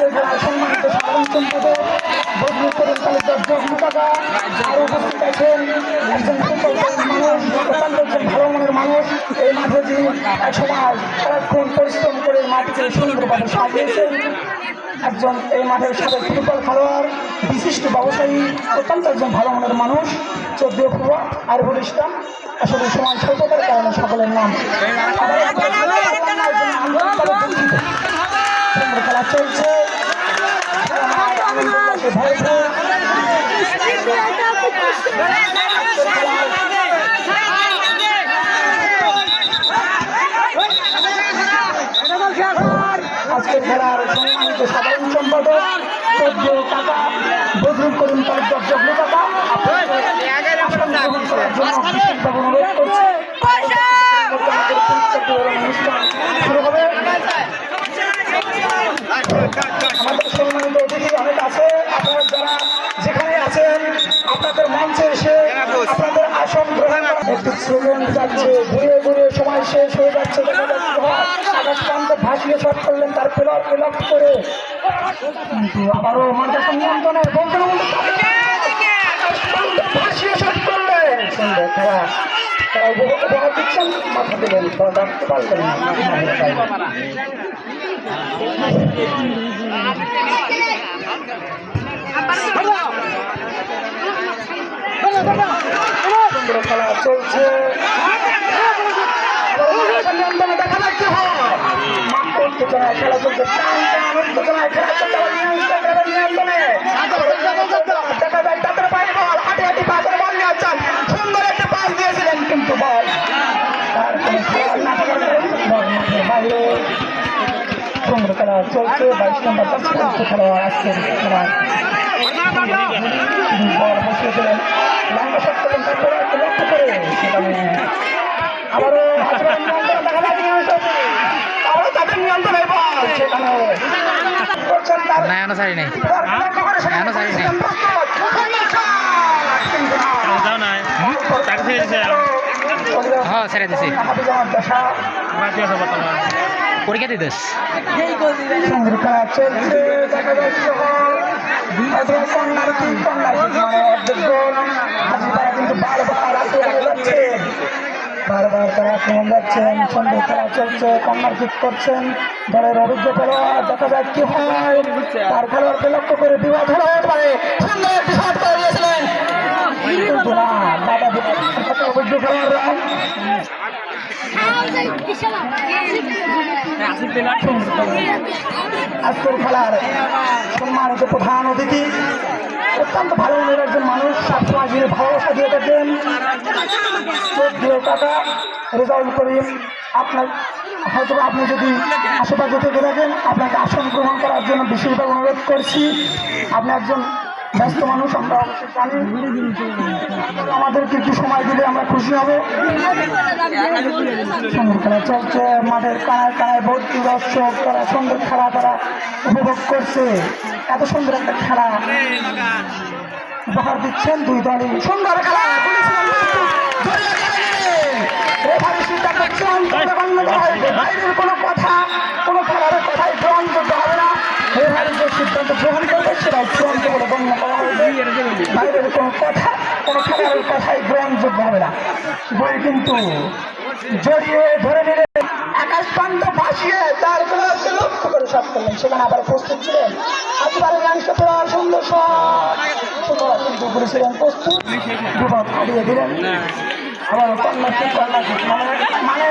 আজকের খেলার সম্মানিত সাধারণ সম্পাদক বদরুল করিম তালুকদার জগলু কাকা আর উপস্থিত আছেন একজন মানুষ, অত্যন্ত একজন ভালো মনের মানুষ। এই মাঠে যিনি একসময় সারাক্ষণ পরিশ্রম করে মাটিকে সুন্দরভাবে সাজিয়েছেন, একজন এই মাঠের সাবেক ফুটবল খেলোয়াড়, বিশিষ্ট ব্যবসায়ী, অত্যন্ত একজন ভালো মনের মানুষ, চৌধুরী ফুয়া আরিফুল ইসলাম। আসলে সময় স্বল্পতার কারণে সকলের নাম খেলা চলছে। আজকের খেলার সম্মানিত সাধারণ সম্পাদক চৌধুরী কাকা বদরুল করিম তালুকদার জগলু কাকা অনুরোধ করছে অনুষ্ঠান শুরু হবে। আমাদের সম্মানিত অতিথি অনেক আছে, আপনারা যারা যেখানে আছেন আপনাদের মঞ্চে এসে আপনাদের আসন গ্রহণ একটু সেকেন্ড যাচ্ছে, ঘুরে ঘুরে সময় শেষ হয়ে যাচ্ছে। দেখা যাচ্ছে আকাশ প্রান্তে ভাসিয়ে শট করলেন, তার প্লেয়ার প্লেট করে কিন্তু আবারও মাঠের নিয়ন্ত্রণে বলতে ভাসিয়ে শট করলেন। সুন্দর খেলা, তারা উপহার দিচ্ছেন, মাথা দিলেন, তারা ডাকতে পারলেন না। খেলা চলছে, দেখা যাচ্ছে খেলা চলছে, দেখা যায় তাদের পায়ে বল, হাঁটি হাঁটি পা করে বল নিয়ে যাচ্ছেন, সুন্দর একটা পাস দিয়েছিলেন কিন্তু বল বাইরে। সুন্দর খেলা চলছে, 22 নম্বর খেলোয়াড় আজকের খেলার বল বসিয়েছিলেন, লম্বা শট করলেন, তারপরে লক্ষ্য করে সেখানে আবারও দেখা যায় আবারও তাদের নিয়ন্ত্রণে বল সেখানে পরীক্ষা দিতেস খেলা চলছে, দেখা যাচ্ছে কিন্তু বারবার তারা আক্রমণ যাচ্ছেন। সুন্দর খেলা চলছে, কর্নার কিক করছেন দলের অভিজ্ঞ খেলোয়াড়, দেখা যাক কি হয়। তার খেলোয়াড়কে লক্ষ্য করে বিবাদ হতে পারে, সুন্দর একটি শট করে দিয়েছিলেন কিন্তু না, বাধা দিলেন অভিজ্ঞ খেলোয়াড়রা। আজকের খেলার সম্মানিত প্রধান অতিথি, অত্যন্ত ভালো মনের একজন মানুষ, সবসময় যিনি ভালোবাসা দিয়ে থাকেন, চৌধুরী কাকা রেজাউল করিম। আপনার হয়তো আপনি যদি আশেপাশে থেকে থাকেন, আপনাকে আসন গ্রহণ করার জন্য বিশেষভাবে অনুরোধ করছি। আপনি একজন ব্যস্ত মানুষ, আমরা অবশ্যই জানি, আমাদেরকে একটু সময় দিলে আমরা খুশি হব। সুন্দর খেলা চলছে, মাঠের কানায় কানায় ভর্তি দর্শক, তারা সুন্দর খেলা তারা উপভোগ করছে। এত সুন্দর একটা খেলা উপহার দিচ্ছেন দুই দলই। সুন্দর খেলা, বাইরের কোনো কথা, কোনো খেলার কথাই গ্রহণযোগ্য হবে না। যে সিদ্ধান্ত গ্রহণ করবে সেটাই চূড়ান্ত বলে গণ্য করা হবে। বাইরের কোনো কথা, কোনো খেলার কথাই গ্রহণযোগ্য হবে না। বই কিন্তু জড়িয়ে ধরে নিলে আকাশ প্রান্ত ভাসিয়ে তার লক্ষ্য করে শট করলেন, সেখানে আবার প্রস্তুত ছিলেন আজবারের অংশ তোলার সুন্দর শট কিন্তু করেছিলেন প্রস্তুত, বিপদ হারিয়ে দিলেন। আবার কন্যাকে মানে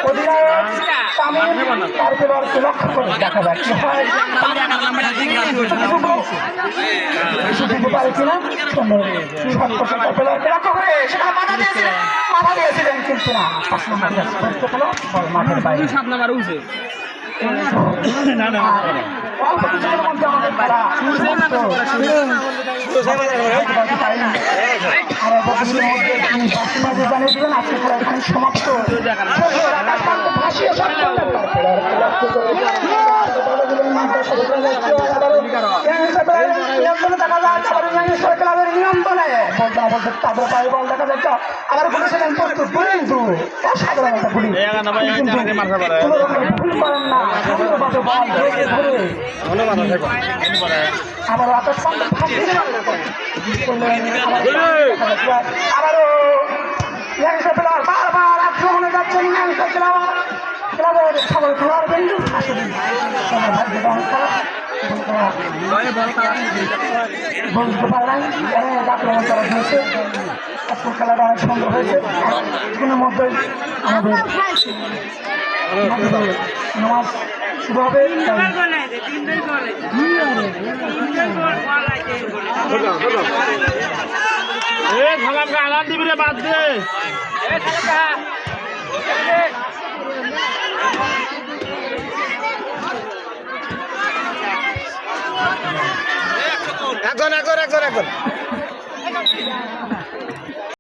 অধিনায়ক লক্ষ্য করে দেখা যায় কি হয়, দিতে পারে কিনা। সুন্দর লক্ষ্য করে সেখানে মাথা দিয়েছিলেন কিন্তু না, মাঠের বাইরে। সমাপ্ত একজনে দেখা যাচ্ছে আবার ইংলিশের ক্লাবের নিয়ম বলে বলতে বলতে তাদের পায়ে বল দেখা যাচ্ছে আবার পুলিশ এলেন প্রস্তুত কিন্তু অসাধারণ একটা পুলিশ কিন্তু কোনো রকম ভুল করেন না সুন্দরভাবে বল ধরে ধরে আবার আকাশ আবারও ইংলিশের প্লেয়ার বারবার আক্রমণে যাচ্ছেন ইংলিশের ক্লাবের সকল খেলোয়াড় কিন্তু আসলে ভাগ্য অনেক খারাপ বলতে পারলাম অনেক আক্রমণ করা হয়েছে আজকের খেলাটা অনেক সুন্দর হয়েছে কিছুক্ষণের মধ্যেই আমাদের নামাজ শুরু হবে আলান দিবি রে বাদ দে এখন